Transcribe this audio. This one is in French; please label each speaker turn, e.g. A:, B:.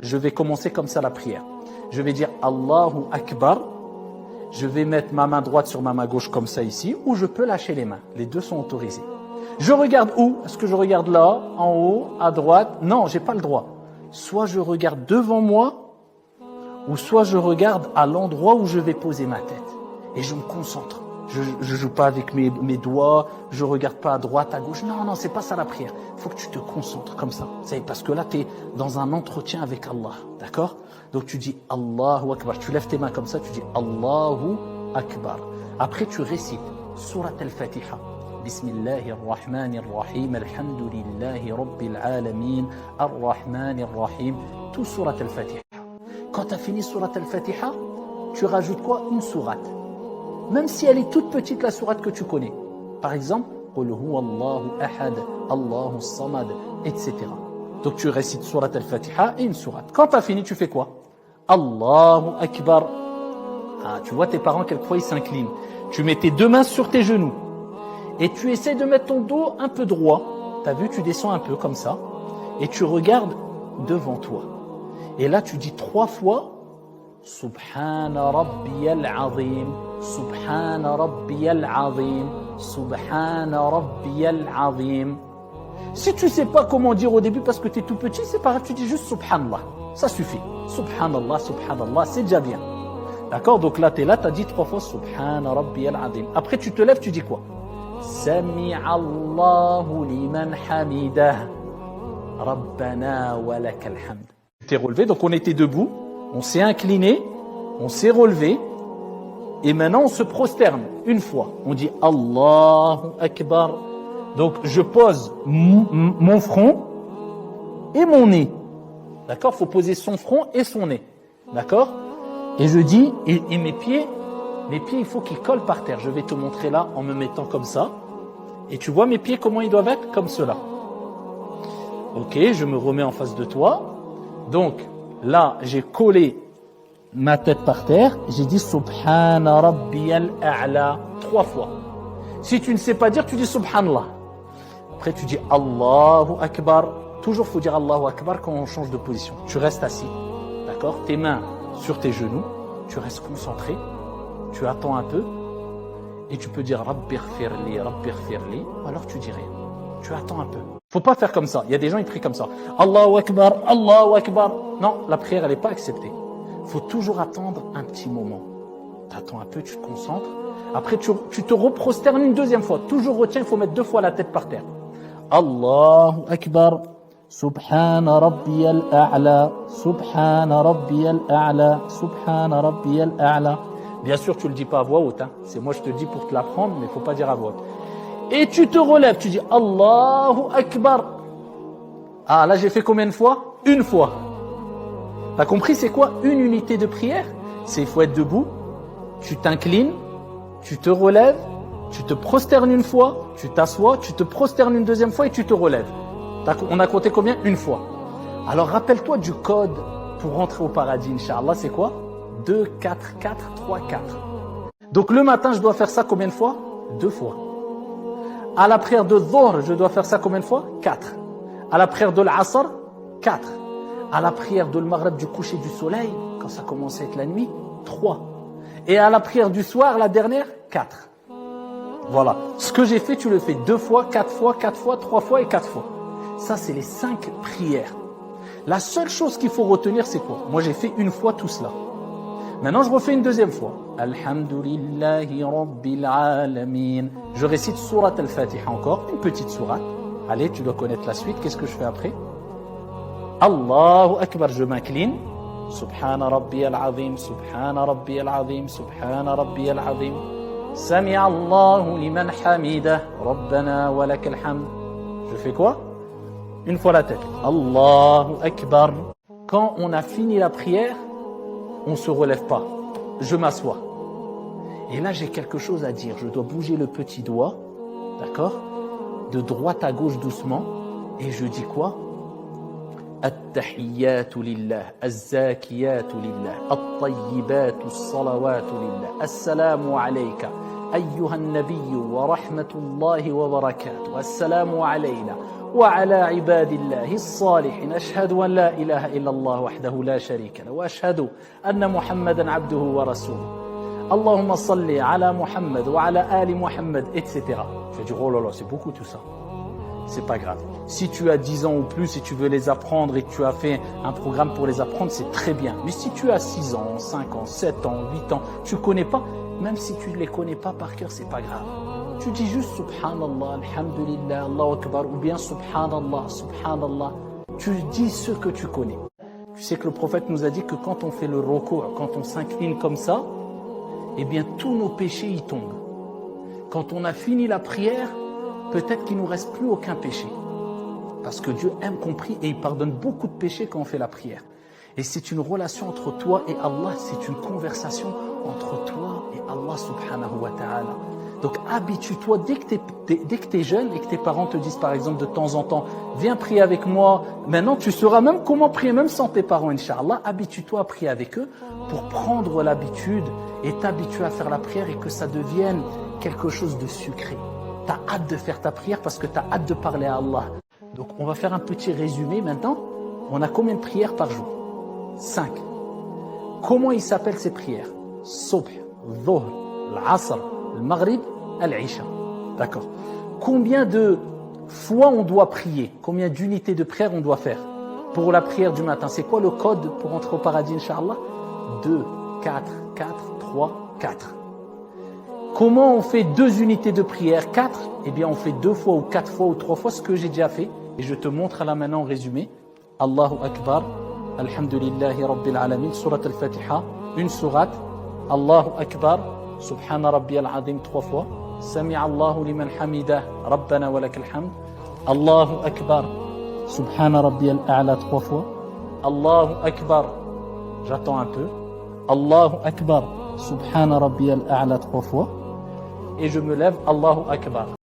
A: je vais commencer comme ça la prière. Je vais dire Allahu Akbar. Je vais mettre ma main droite sur ma main gauche comme ça ici, ou je peux lâcher les mains. Les deux sont autorisés. Je regarde où? Est-ce que je regarde là, en haut, à droite? Non, j'ai pas le droit. Soit je regarde devant moi, ou soit je regarde à l'endroit où je vais poser ma tête. Et je me concentre. Je joue pas avec mes doigts, je regarde pas à droite, à gauche. Non, c'est pas ça la prière. Il faut que tu te concentres comme ça. Parce que là, tu es dans un entretien avec Allah. D'accord? Donc tu dis Allahu Akbar. Tu lèves tes mains comme ça, tu dis Allahu Akbar. Après, tu récites Surat al-Fatiha. Bismillahirrahmanirrahim. Alhamdulillahi Rabbil Alamin. Ar-Rahmanirrahim. Tout Surat al-Fatiha. Quand tu as fini Surat al-Fatiha, tu rajoutes quoi? Une sourate. Même si elle est toute petite, la sourate que tu connais. Par exemple, Qul huwa Allahu ahad, Allahu samad, etc. Donc tu récites Surat al-Fatiha et une sourate. Quand tu as fini, tu fais quoi? Allahu Akbar. Ah, tu vois tes parents, quelquefois ils s'inclinent. Tu mets tes deux mains sur tes genoux. Et tu essaies de mettre ton dos un peu droit. Tu as vu, tu descends un peu comme ça. Et tu regardes devant toi. Et là, tu dis 3 fois Subhana Rabbiyal Azim, Subhana Rabbiyal Azim, Subhana Rabbiyal Azim. Si tu ne sais pas comment dire au début parce que tu es tout petit, c'est pas grave, tu dis juste Subhanallah. Ça suffit. Subhanallah, Subhanallah, c'est déjà bien. D'accord? Donc là, tu es là, tu as dit 3 fois Subhana Rabbiyal Azim. Après, tu te lèves, tu dis quoi? Sami'allahu liman hamidah. Rabbana wa lakal hamd. Tu t'es relevé, donc on était debout. On s'est incliné, on s'est relevé, et maintenant on se prosterne une fois. On dit Allahu Akbar. Donc je pose mon front et mon nez. D'accord? Il faut poser son front et son nez. D'accord? Et je dis, et mes pieds, il faut qu'ils collent par terre. Je vais te montrer là en me mettant comme ça. Et tu vois mes pieds comment ils doivent être? Comme cela. Ok, je me remets en face de toi. Donc, là, j'ai collé ma tête par terre. J'ai dit Subhana Rabbiyal A'la 3 fois. Si tu ne sais pas dire, tu dis Subhanallah. Après, tu dis Allahu Akbar. Toujours, il faut dire Allahu Akbar quand on change de position. Tu restes assis. D'accord? Tes mains sur tes genoux. Tu restes concentré. Tu attends un peu. Et tu peux dire Rabbighfirli, Rabbighfirli. Ou alors tu dis rien. Tu attends un peu. Faut pas faire comme ça. Il y a des gens qui prient comme ça. Allahu Akbar, Allahu Akbar. Non, la prière, elle n'est pas acceptée. Faut toujours attendre un petit moment. Tu attends un peu, tu te concentres. Après, tu te reprosternes une deuxième fois. Toujours retiens, il faut mettre 2 fois la tête par terre. Allahu Akbar. Subhana Rabbiyal A'la. Subhana Rabbiyal A'la. Subhana Rabbiyal A'la. Bien sûr, tu ne le dis pas à voix haute. Hein. C'est moi, je te le dis pour te l'apprendre, mais il ne faut pas dire à voix haute. Et tu te relèves, tu dis Allahu Akbar. Ah, là j'ai fait combien de fois? Une fois. T'as compris c'est quoi une unité de prière? C'est il faut être debout, tu t'inclines, tu te relèves, tu te prosternes une fois, tu t'assois, tu te prosternes une deuxième fois et tu te relèves. On a compté combien? Une fois. Alors rappelle-toi du code pour rentrer au paradis, Inch'Allah, c'est quoi? 2, 4, 4, 3, 4. Donc le matin, je dois faire ça combien de fois? 2 fois. À la prière de Dhuhr, je dois faire ça combien de fois? 4. À la prière de l'Asr, 4. À la prière de l'Maghrib du coucher du soleil, quand ça commence à être la nuit, 3. Et à la prière du soir, la dernière, 4. Voilà. Ce que j'ai fait, tu le fais 2 fois, 4 fois, 4 fois, 3 fois et 4 fois. Ça, c'est les 5 prières. La seule chose qu'il faut retenir, c'est quoi? Moi, j'ai fait une fois tout cela. Maintenant, je refais une deuxième fois. Alhamdulillahi Rabbil Alamin. Je récite Surat al-Fatiha encore, une petite sourate. Allez, tu dois connaître la suite. Qu'est-ce que je fais après? Allahu Akbar, je m'incline. Subhana Rabbiyal Azim, Subhana Rabbiyal Azim, Subhana Rabbiyal Azim. Sami'a Allahu liman hamidah, Rabbana wa lakal hamd. Je fais quoi? Une fois la tête. Allahu Akbar. Quand on a fini la prière, on ne se relève pas. Je m'assois. Et là, j'ai quelque chose à dire. Je dois bouger le petit doigt, d'accord? De droite à gauche doucement. Et je dis quoi? At-tahiyyatu lillah, az-zakiyatu lillah, at-tayyibatu as-salawatu lillah. Assalamu alayka, ayyuha an-nabiyyu wa rahmatullahi wa barakatuh. Assalamu alayna وعلى عباد الله الصالحين أشهد أن لا إله إلا الله وحده لا شريك له وأشهد أن محمدا عبده ورسوله اللهم صل على محمد وعلى آل محمد etc. Je vais dire oh là là c'est beaucoup tout ça. C'est pas grave. Si tu as 10 ans ou plus et tu veux les apprendre et que tu as fait un programme pour les apprendre, c'est très bien. Mais si tu as 6 ans, 5 ans, 7 ans, 8 ans, tu ne connais pas, même si tu ne les connais pas par cœur, c'est pas grave. Tu dis juste Subhanallah, Alhamdulillah, Allahu Akbar, ou bien Subhanallah, Subhanallah. Tu dis ce que tu connais. Tu sais que le prophète nous a dit que quand on fait le ruku', quand on s'incline comme ça, eh bien tous nos péchés y tombent. Quand on a fini la prière, peut-être qu'il ne nous reste plus aucun péché. Parce que Dieu aime qu'on prie et il pardonne beaucoup de péchés quand on fait la prière. Et c'est une relation entre toi et Allah, c'est une conversation entre toi et Allah subhanahu wa ta'ala. Donc habitue-toi, dès que tu es jeune et que tes parents te disent par exemple de temps en temps, viens prier avec moi, maintenant tu sauras même comment prier, même sans tes parents, Inch'Allah, habitue-toi à prier avec eux pour prendre l'habitude et t'habituer à faire la prière et que ça devienne quelque chose de sucré. Tu as hâte de faire ta prière parce que tu as hâte de parler à Allah. Donc on va faire un petit résumé maintenant. On a combien de prières par jour? 5. Comment ils s'appellent ces prières? Subh, Dhuhr, l'Asr, le Maghrib, l'Isha. D'accord. Combien de fois on doit prier? Combien d'unités de prière on doit faire? Pour la prière du matin, c'est quoi le code pour entrer au paradis, Inch'Allah? 2, 4, 4, 3, 4. Comment on fait 2 unités de prière? 4? Eh bien, on fait 2 fois ou 4 fois ou 3 fois ce que j'ai déjà fait. Et je te montre là maintenant en résumé. Allahu Akbar, Alhamdulillahi Rabbil Alamin, Surat Al-Fatiha, une sourate. Allahu Akbar, Subhana Rabbiyal Azim 3 fois. Sami'a Allahu liman hamidah, Rabbana wa lakal hamd. Allahu Akbar, Subhana Rabbiyal A'la 3 fois. Allahu Akbar, j'attends un peu. Allahu Akbar, Subhana Rabbiyal A'la 3 fois. Et je me lève, Allahu Akbar.